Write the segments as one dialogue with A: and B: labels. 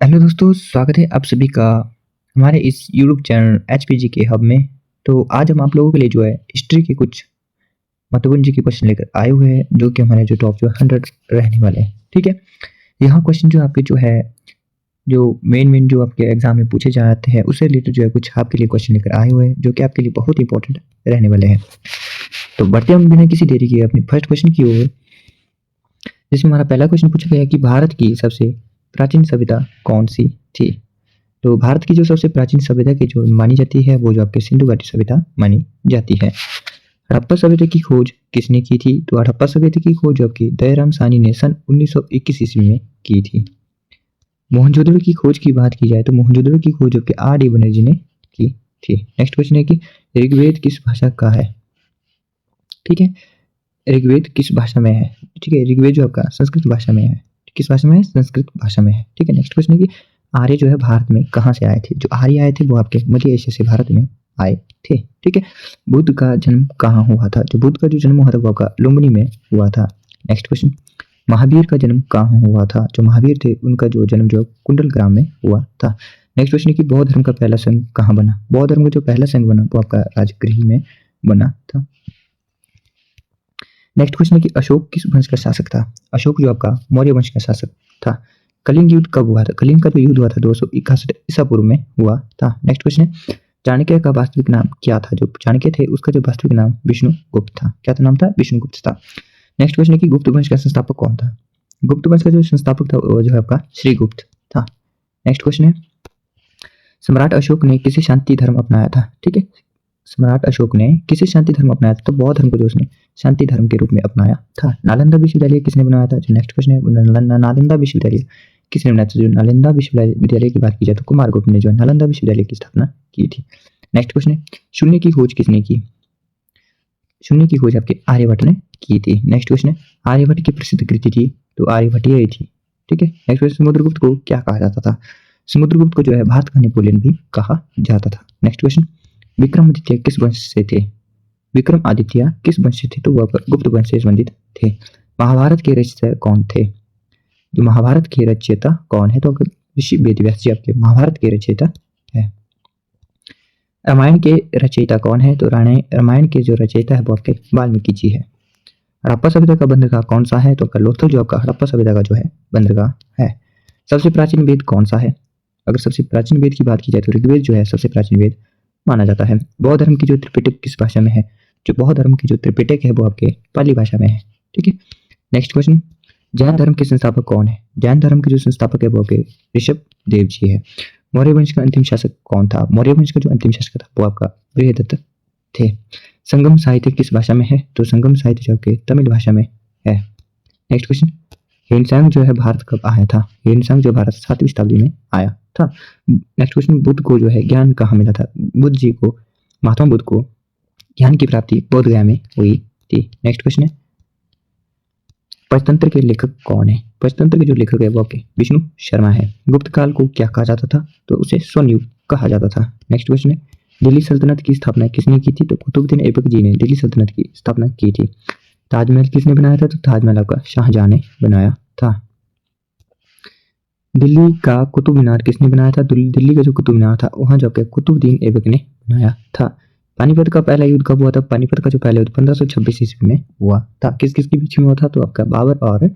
A: Hello दोस्तों, स्वागत है आप सभी का हमारे इस यूट्यूब चैनल एचपीजी के हब में। तो आज हम आप लोगों के लिए जो है हिस्ट्री के कुछ महत्वपूर्ण जी के क्वेश्चन लेकर आए हुए हैं, जो कि हमारे जो टॉप जो 100 रहने वाले हैं। ठीक है, यहाँ क्वेश्चन जो आपके जो है जो मेन जो आपके एग्जाम में पूछे जाते हैं उससे रिलेटेड जो है कुछ आपके लिए क्वेश्चन लेकर आए हुए हैं, जो कि आपके लिए बहुत इंपॉर्टेंट रहने वाले हैं। तो बढ़ते हम बिना किसी देरी के अपने फर्स्ट क्वेश्चन की ओर, जिसमें हमारा पहला क्वेश्चन पूछा गया कि भारत की सबसे प्राचीन सभ्यता कौन सी थी। तो भारत की जो सबसे प्राचीन सभ्यता की जो मानी जाती है वो जो आपके सिंधु घाटी सभ्यता मानी जाती है। हड़प्पा सभ्यता की खोज किसने की थी? तो हड़प्पा सभ्यता की खोज जो आपकी दयाराम साहनी ने सन 1921 ईस्वी में की थी। मोहनजोदड़ो की खोज की बात की जाए तो मोहनजोदड़ो की खोज आपके आर डी बनर्जी ने की थी। नेक्स्ट क्वेश्चन है कि ऋग्वेद किस भाषा का है? ठीक है, ऋग्वेद किस भाषा में है? ठीक है, ऋग्वेद जो आपका संस्कृत भाषा में है। किस भाषा में है? संस्कृत भाषा में है। ठीक है, नेक्स्ट क्वेश्चन है कि आर्य जो है भारत में कहाँ से आए थे? जो आर्य आए थे वो आपके मध्य एशिया से भारत में आए थे। ठीक है, बुद्ध का जन्म कहाँ हुआ था? जो बुद्ध का जो जन्म हुआ था वो आपका लुम्बिनी में हुआ था। नेक्स्ट क्वेश्चन, महावीर का जन्म कहाँ हुआ था? जो महावीर थे उनका जो जन्म जो कुंडल ग्राम में हुआ था। नेक्स्ट क्वेश्चन है कि बौद्ध धर्म का पहला संघ कहाँ बना? बौद्ध धर्म का जो पहला संघ बना वो आपका राजगृह में बना था। नेक्स्ट क्वेश्चन है कि अशोक किस वंश का शासक था? अशोक जो आपका मौर्य वंश का शासक था। कलिंग युद्ध कब हुआ था? कलिंग का जो युद्ध हुआ था 261 ईसा पूर्व में हुआ था। नेक्स्ट क्वेश्चन है चाणक्य का वास्तविक नाम क्या था? जो चाणक्य थे उसका जो वास्तविक नाम विष्णुगुप्त था। क्या था नाम था? विष्णुगुप्त था। नेक्स्ट क्वेश्चन है कि गुप्त वंश का संस्थापक कौन था? गुप्त वंश का जो संस्थापक था वो जो है आपका श्रीगुप्त था। नेक्स्ट क्वेश्चन है सम्राट अशोक ने किसे शांति धर्म अपनाया था? ठीक है, सम्राट अशोक ने किसे शांति धर्म अपनाया था? तो बौद्ध धर्म को जो उसने शांति धर्म के रूप में अपनाया था। नालंदा विश्वविद्यालय किसने बनाया था? जो नेक्स्ट क्वेश्चन है नालंदा विश्वविद्यालय किसने बनाया था? जो नालंदा विश्वविद्यालय की बात की जाए तो कुमारगुप्त ने जो नालंदा विश्वविद्यालय की स्थापना की थी। नेक्स्ट क्वेश्चन है शून्य की खोज किसने की? शून्य की खोज आपके आर्यभट्ट ने की थी। नेक्स्ट क्वेश्चन है आर्यभट्ट की प्रसिद्ध कृति थी? तो आर्यभट्टीय थी। ठीक है, नेक्स्ट क्वेश्चन समुद्रगुप्त को क्या कहा जाता था? समुद्रगुप्त को जो है भारत का नेपोलियन भी कहा जाता था। नेक्स्ट क्वेश्चन विक्रमादित्य किस वंश से थे? विक्रमादित्य किस वंश से थे? तो वह गुप्त वंश से संबंधित थे। महाभारत के रचयिता कौन थे? जो महाभारत के रचयिता कौन है? तो ऋषि वेदव्यास जी आपके महाभारत के रचयिता है। रामायण के रचयिता कौन है? तो रामायण के जो रचयिता है वो आपके वाल्मीकि जी है। हड़प्पा सभ्यता का बंदरगाह कौन सा है? तो लोथल जो आपका हड़प्पा सभ्यता का जो है बंदरगाह है। सबसे प्राचीन वेद कौन सा है? अगर सबसे प्राचीन वेद की बात की जाए तो ऋग्वेद जो है सबसे प्राचीन वेद माना जाता है। बौद्ध धर्म की जो त्रिपिटक किस भाषा में है? जो बौद्ध धर्म की जो त्रिपिटक है वो आपके पाली भाषा में है। ठीक है, नेक्स्ट क्वेश्चन जैन धर्म के संस्थापक कौन है? जैन धर्म के जो संस्थापक है वो आपके ऋषभ देव जी है। मौर्य वंश का अंतिम शासक कौन था? मौर्य वंश का जो अंतिम शासक था वो आपका बृहदत्त थे। संगम साहित्य किस भाषा में है? तो संगम साहित्य जो आपके तमिल भाषा में है। नेक्स्ट क्वेश्चन ह्वेनसांग जो है भारत कब आया था? ह्वेनसांग जो भारत 7वीं शताब्दी में आया था। नेक्स्ट क्वेश्चन बुद्ध को जो है ज्ञान कहाँ मिला था? बुद्ध जी को, महात्मा बुद्ध को ज्ञान की प्राप्ति बोध गया में हुई थी। नेक्स्ट क्वेश्चन है पंचतंत्र के लेखक कौन है? पंचतंत्र के जो लेखक है वो आपके विष्णु शर्मा है। गुप्त काल को क्या कहा जाता था? तो उसे स्वर्णयुग कहा जाता था। नेक्स्ट क्वेश्चन है दिल्ली सल्तनत की स्थापना किसने की थी? तो कुतुबुद्दीन ऐबक जी ने दिल्ली सल्तनत की स्थापना की थी। ताजमहल किसने बनाया था? तो ताजमहल आपका शाहजहां ने बनाया था। दिल्ली का कुतुब मीनार किसने बनाया था? दिल्ली का जो कुतुब मीनार था वहां जो आपके कुतुबुद्दीन ऐबक ने बनाया था। पानीपत का पहला युद्ध कब हुआ था? पानीपत का जो पहला युद्ध 1526 ईस्वी में हुआ था। किस किस के बीच में हुआ था? तो आपका बाबर और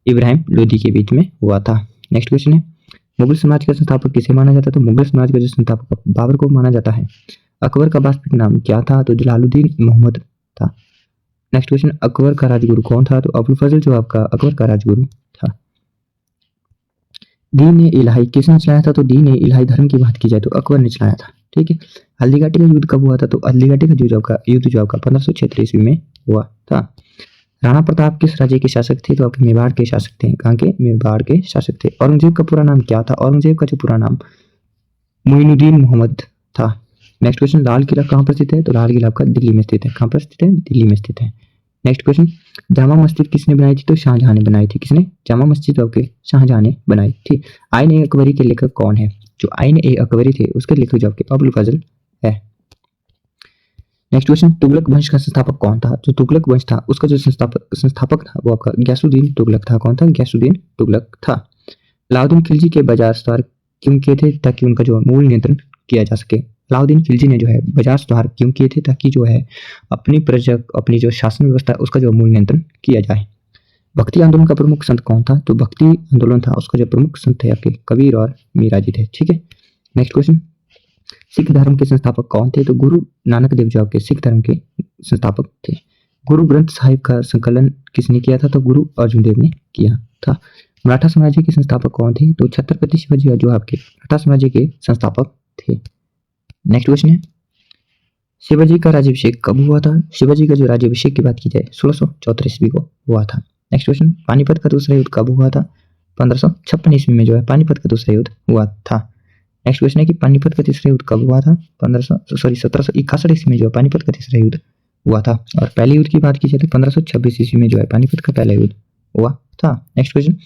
A: इब्राहिम लोदी के बीच में हुआ था। नेक्स्ट क्वेश्चन है मुगल समाज का संस्थापक किसे माना जाता है? तो मुगल समाज का जो संस्थापक बाबर को माना जाता है। अकबर का वास्तविक नाम क्या था? तो जलालुद्दीन मोहम्मद था। नेक्स्ट क्वेश्चन अकबर का राजगुरु कौन था? तो अबुल फजल जो आपका अकबर का राजगुरु था। दीन ए इलाही किसने चलाया था? तो दीन ए इलाही धर्म की बात की जाए तो अकबर ने चलाया था। ठीक है, हल्दीघाटी का युद्ध कब हुआ था? तो हल्दीघाटी का युद्ध जो आपका 1576 ईस्वी में हुआ था। राणा प्रताप किस राज्य के शासक थे? तो आपके मेवाड़ के शासक थे। कहाँ के? मेवाड़ के शासक थे। औरंगजेब का पूरा नाम क्या था? औरंगजेब का जो पूरा नाम मोइनुद्दीन मोहम्मद था। नेक्स्ट क्वेश्चन लाल किला कहाँ पर स्थित है? तो लाल किला आपका दिल्ली में स्थित है। कहाँ पर स्थित है? दिल्ली में स्थित है। नेक्स्ट क्वेश्चन जामा मस्जिद किसने बनाई थी? तो शाहजहां ने बनाई थी। किसने? जामा मस्जिद आपके शाहजहां ने बनाई थी। आईन ए अकबरी के लेखक कौन है? जो आईन ए अकबरी थे उसके लेखक जो आपके अबुल फजल है। नेक्स्ट क्वेश्चन तुगलक वंश का संस्थापक कौन था? जो तुगलक वंश था उसका जो संस्थापक था वो आपका गयासुद्दीन तुगलक था। कौन था? गयासुद्दीन तुगलक था। अलाउद्दीन खिलजी के बाजार सुधार क्यों किए थे? ताकि उनका जो मूल नियंत्रण किया जा सके। अलाउद्दीन खिलजी ने जो है बाजार सुधार क्यों किए थे? ताकि जो है अपनी प्रजा अपनी जो शासन व्यवस्था उसका जो मूल नियंत्रण किया जाए। भक्ति आंदोलन का प्रमुख संत कौन था? तो भक्ति आंदोलन था उसका जो प्रमुख संत थे आपके कबीर और मीरा जी थे। ठीक है, नेक्स्ट क्वेश्चन, सिख धर्म के संस्थापक कौन थे? तो गुरु नानक देव जो आपके सिख धर्म के संस्थापक थे। गुरु ग्रंथ साहिब का संकलन किसने किया था? तो गुरु अर्जुन देव ने किया था। मराठा साम्राज्य के संस्थापक कौन थे? तो छत्रपति शिवाजी जो आपके मराठा साम्राज्य के संस्थापक थे। नेक्स्ट क्वेश्चन है, शिवाजी का राज्याभिषेक कब हुआ था? शिवाजी का जो राज्याभिषेक की बात की जाए 1674 ईस्वी को हुआ था। नेक्स्ट क्वेश्चन, पानीपत का दूसरा युद्ध कब हुआ था? 1556 ईस्वी में जो है पानीपत का दूसरा युद्ध हुआ था। नेक्स्ट क्वेश्चन है कि पानीपत का तीसरा युद्ध कब हुआ था? 1761 ईस्वी में जो है पानीपत का तीसरा युद्ध हुआ था। और पहले युद्ध की बात की जाए तो 1526 ईस्वी में जो है पानीपत का पहला युद्ध हुआ था। नेक्स्ट क्वेश्चन,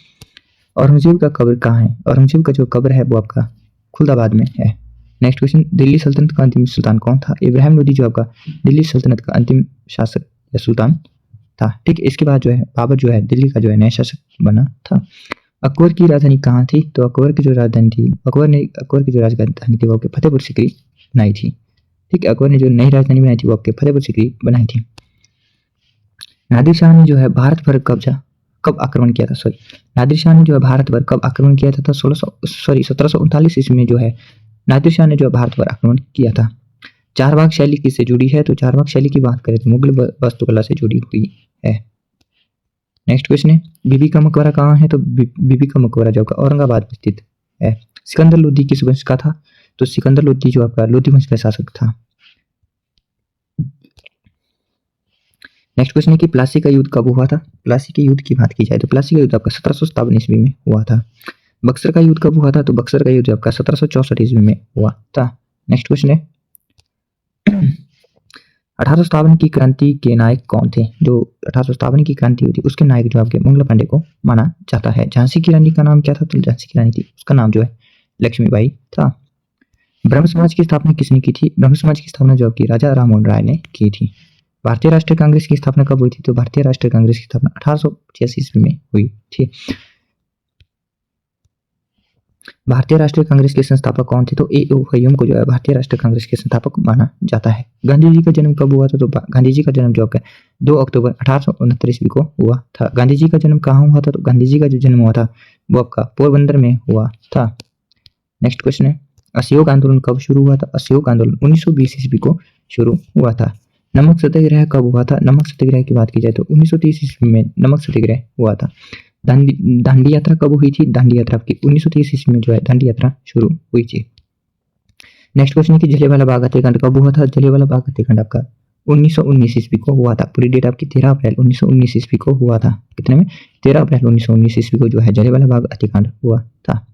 A: औरंगजेब का कब्र कहाँ है? औरंगजेब का जो कब्र है वो आपका खुलदाबाद में है। नेक्स्ट क्वेश्चन, दिल्ली सल्तनत का अंतिम सुल्तान कौन था? इब्राहिम लोदी जो आपका दिल्ली सल्तनत का अंतिम शासक या सुल्तान था। ठीक, इसके बाद जो है बाबर जो है दिल्ली का जो है नया शासक बना था। अकबर की राजधानी कहाँ थी? तो अकबर की जो राजधानी थी अकबर की जो राजधानी थी वो आपके फतेहपुर सीकरी बनाई थी। ठीक है, अकबर ने जो नई राजधानी बनाई थी वो आपके फतेहपुर सीकरी बनाई थी। नादिर शाह ने जो है भारत पर कब आक्रमण किया था? नादिर शाह ने जो है भारत पर कब आक्रमण किया था? 1739 ईस्वी में जो है नादिर शाह ने जो भारत पर आक्रमण किया था। चारबाग शैली किससे जुड़ी है? तो चारबाग शैली की बात करें तो मुगल वास्तुकला से जुड़ी हुई है। नेक्स्ट क्वेश्चन है, बीबी का मकबरा कहाँ है? तो बीबी का मकबरा जो आपका औरंगाबाद में स्थित है। सिकंदर लोदी किस वंश का था? तो सिकंदर लोदी जो आपका लोदी वंश का शासक था। नेक्स्ट क्वेश्चन है कि प्लासी का युद्ध कब हुआ था? प्लासी के युद्ध की बात की जाए तो प्लासी का युद्ध आपका 1757 ईस्वी में हुआ था। बक्सर का युद्ध कब हुआ था? तो बक्सर का युद्ध आपका 1764 ईस्वी में हुआ था। नेक्स्ट क्वेश्चन है 1857 की क्रांति के नायक कौन थे? जो 1857 की क्रांति हुई थी उसके नायक जो आपके मंगला पांडे को माना जाता है। झांसी की रानी का नाम क्या था? तो झांसी की रानी थी उसका नाम जो है लक्ष्मीबाई था। ब्रह्म समाज की स्थापना किसने की थी? ब्रह्म समाज की स्थापना जो आपकी राजा राममोहन राय ने की थी। भारतीय राष्ट्रीय कांग्रेस की स्थापना कब हुई थी? तो भारतीय राष्ट्रीय कांग्रेस की स्थापना 1885 ईस्वी में हुई थी। भारतीय राष्ट्रीय कांग्रेस के संस्थापक कौन थे? तो ए.ओ. ह्यूम को जो है भारतीय राष्ट्रीय कांग्रेस के संस्थापक माना जाता है। गांधी जी का जन्म कब हुआ था? तो गांधी जी का जन्म जो आपका 2 अक्टूबर 1869 ईस्वी को हुआ था। गांधी जी का जन्म कहाँ हुआ था? तो गांधी जी का जो जन्म हुआ था वो आपका पोरबंदर में हुआ था। नेक्स्ट क्वेश्चन है, असहयोग आंदोलन कब शुरू हुआ था? असहयोग आंदोलन 1920 ईस्वी को शुरू हुआ था। नमक सत्याग्रह कब हुआ था? नमक सत्याग्रह की बात की जाए तो 1930 ईस्वी में नमक सत्याग्रह हुआ था। दांडी यात्रा कब हुई थी? दांडी यात्रा आपकी 1930 ईस्वी में जो है दांडी यात्रा शुरू हुई थी। नेक्स्ट क्वेश्चन है कि जलियांवाला बाग हत्याकांड कब हुआ था? जलियांवाला बाग हत्याकांड आपका 1919 ईस्वी को हुआ था। पूरी डेट आपकी 13 अप्रैल 1919 ईस्वी को हुआ था। कितने में? 13 अप्रैल 1919 ईस्वी को जो है जलियांवाला बाग हत्याकांड हुआ था।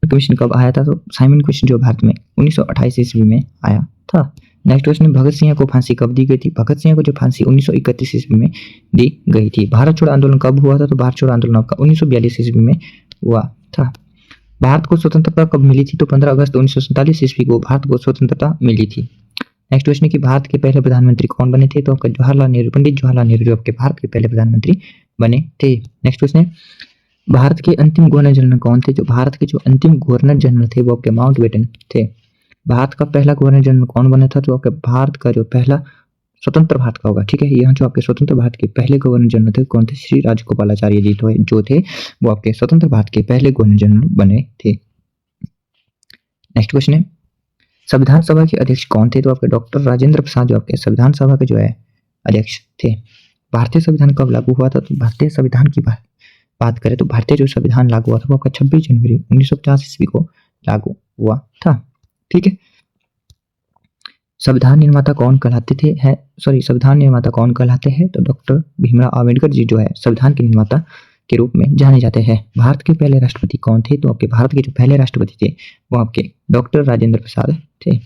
A: कमीशन कब आया था? तो साइमन कमीशन जो भारत में 1928 ईस्वी में आया था। नेक्स्ट क्वेश्चन, भगत सिंह को फांसी कब दी गई थी? भगत सिंह को जो फांसी 1931 ईस्वी में दी गई थी। भारत छोड़ो आंदोलन कब हुआ था? तो भारत छोड़ो आंदोलन आपका 1942 ईस्वी में हुआ था। भारत को स्वतंत्रता कब मिली थी? तो 15 अगस्त 1947 ईस्वी को भारत को स्वतंत्रता मिली थी। नेक्स्ट क्वेश्चन है कि भारत के पहले प्रधानमंत्री कौन बने थे? तो आपका जवाहरलाल नेहरू, पंडित जवाहरलाल नेहरू जो आपके भारत के पहले प्रधानमंत्री बने थे। नेक्स्ट क्वेश्चन है, भारत के अंतिम गवर्नर जनरल कौन थे? जो भारत के जो अंतिम गवर्नर जनरल थे वो आपके माउंटबेटन थे। भारत का पहला गवर्नर जनरल कौन बना था? तो आपके भारत का जो पहला स्वतंत्र भारत का होगा। ठीक है, यहाँ जो आपके स्वतंत्र भारत के पहले गवर्नर जनरल थे कौन थे? श्री राजगोपालाचार्य जी तो जो थे वो आपके स्वतंत्र भारत के पहले गवर्नर जनरल बने थे। नेक्स्ट क्वेश्चन है, संविधान सभा के अध्यक्ष कौन थे? तो आपके डॉक्टर राजेंद्र प्रसाद जो आपके संविधान सभा के जो है अध्यक्ष थे। भारतीय संविधान कब लागू हुआ था? तो भारतीय संविधान की बात करें तो भारतीय जो संविधान लागू हुआ था वो आपका 26 जनवरी 1950 ईस्वी को लागू हुआ था। ठीक है, संविधान निर्माता कौन कहलाते थे? संविधान निर्माता कौन कहलाते हैं? तो डॉक्टर भीमराव अम्बेडकर जी जो है संविधान के निर्माता के रूप में जाने जाते हैं। भारत के पहले राष्ट्रपति कौन थे? तो आपके भारत के जो पहले राष्ट्रपति थे वो आपके डॉक्टर राजेंद्र प्रसाद थे।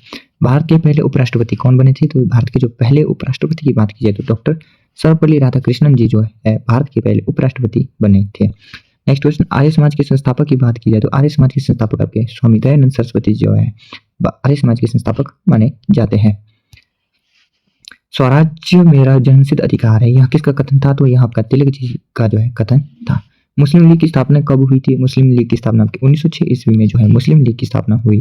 A: भारत के पहले उपराष्ट्रपति कौन बने थे? तो भारत के जो पहले उपराष्ट्रपति की बात की जाए तो डॉक्टर सर्वपल्ली राधाकृष्णन जी जो है भारत के पहले उपराष्ट्रपति बने थे। नेक्स्ट क्वेश्चन, आर्य समाज के संस्थापक की बात की जाए तो आर्य समाज के संस्थापक आपके स्वामी दयानंद सरस्वती जो है आर्य समाज के संस्थापक माने जाते हैं। स्वराज्य मेरा जन्मसिद्ध अधिकार है, यह किसका कथन था? तो यह आपका तिलक जी का जो है कथन था। मुस्लिम लीग की स्थापना कब हुई थी? मुस्लिम लीग की स्थापना 1906 ईस्वी में जो है मुस्लिम लीग की स्थापना हुई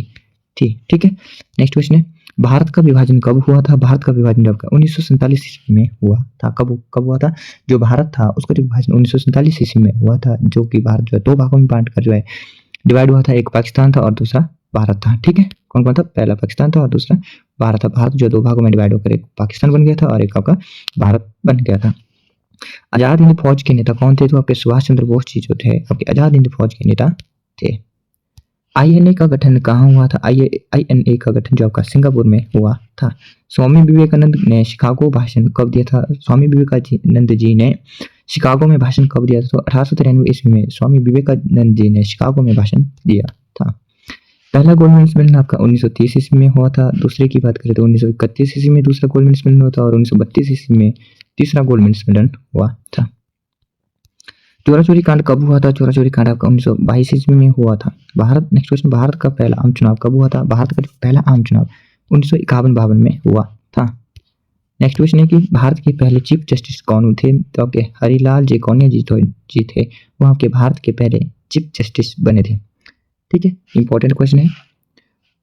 A: थी। ठीक है, नेक्स्ट क्वेश्चन है, भारत का विभाजन कब हुआ था? भारत का विभाजन जब 1947 ईस्वी में हुआ था। कब हुआ था? जो भारत था उसका जो विभाजन 1947 ईस्वी में हुआ था, जो कि भारत जो है दो भागों में बांट कर जो है डिवाइड हुआ था। एक पाकिस्तान था और दूसरा भारत था। ठीक है, कौन कौन था? पहला पाकिस्तान था और दूसरा भारत था। भारत जो दो भागों में डिवाइड होकर एक पाकिस्तान बन गया था और एक आपका भारत बन गया था। आजाद हिंद फौज के नेता कौन थे? तो आपके सुभाष चंद्र बोस जी जो थे आपके आजाद हिंद फौज के नेता थे। आईएनए का गठन कहाँ हुआ था? आईएनए का गठन जो आपका सिंगापुर में हुआ था। स्वामी विवेकानंद ने शिकागो भाषण कब दिया था? स्वामी विवेकानंद जी ने शिकागो में भाषण कब दिया था? तो 1893 ईस्वी में स्वामी विवेकानंद जी ने शिकागो में भाषण दिया था। पहला गोल्ड मेडल सम्मेलन आपका 1930 ईस्वी में हुआ था। दूसरे की बात करें तो 1931 ईस्वी में दूसरा गोल्ड मेडल सम्मेलन हुआ था और 1932 ईस्वी में तीसरा गोल्ड मेडल सम्मेलन हुआ था। चोरा चोरी कांड कब हुआ था? चोरा चोरी कांड आपका 1922 ईस्वी में हुआ था। नेक्स्ट क्वेश्चन, भारत का पहला आम चुनाव कब हुआ था? भारत का जो पहला आम चुनाव 1951-52 में हुआ था। नेक्स्ट क्वेश्चन है कि भारत के पहले चीफ जस्टिस कौन थे? तो आपके हरिलाल जैकोनिया जी थे, वो आपके भारत के पहले चीफ जस्टिस बने थे। ठीक है, इंपॉर्टेंट क्वेश्चन है।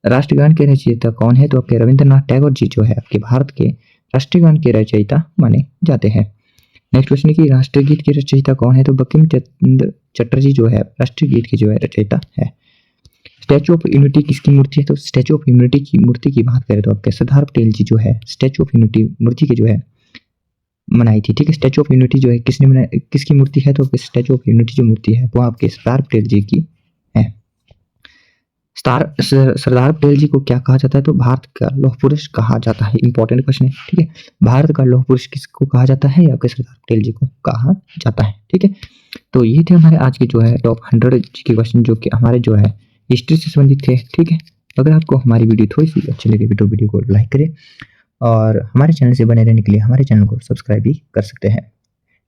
A: राष्ट्रगान के रचयिता कौन है? तो आपके रविंद्रनाथ टैगोर जी जो है आपके भारत के राष्ट्रगान के रचयिता माने जाते हैं। नेक्स्ट क्वेश्चन है कि राष्ट्रगीत के रचयिता कौन है? तो बंकिम चंद्र चटर्जी जो है राष्ट्रगीत के जो है रचयिता है। स्टैचू ऑफ यूनिटी किसकी मूर्ति है? तो स्टैचू ऑफ यूनिटी की मूर्ति की बात करें तो आपके सरदार पटेल जी जो है स्टैचू ऑफ यूनिटी मूर्ति के जो है बनाई थी। ठीक है, स्टैचू ऑफ यूनिटी जो है किसने बनाई, किसकी मूर्ति है? तो स्टैचू ऑफ यूनिटी जो मूर्ति है वो आपके सरदार पटेल जी की है। सरदार पटेल जी को क्या कहा जाता है? तो भारत का लौह पुरुष कहा जाता है। इंपॉर्टेंट क्वेश्चन है। ठीक है, भारत का लौह पुरुष किसको कहा जाता है? आपके सरदार पटेल जी को कहा जाता है। ठीक है, तो ये थे हमारे आज के जो है टॉप 100 के क्वेश्चन जो कि हमारे जो है हिस्ट्री से संबंधित थे। ठीक है, अगर आपको हमारी वीडियो थोड़ी सी अच्छी लगे तो वीडियो को लाइक करें और हमारे चैनल से बने रहने के लिए हमारे चैनल को सब्सक्राइब भी कर सकते हैं।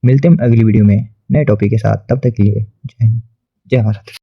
A: मिलते हैं अगली वीडियो में नए टॉपिक के साथ, तब तक के लिए जय हिंद, जय भारत।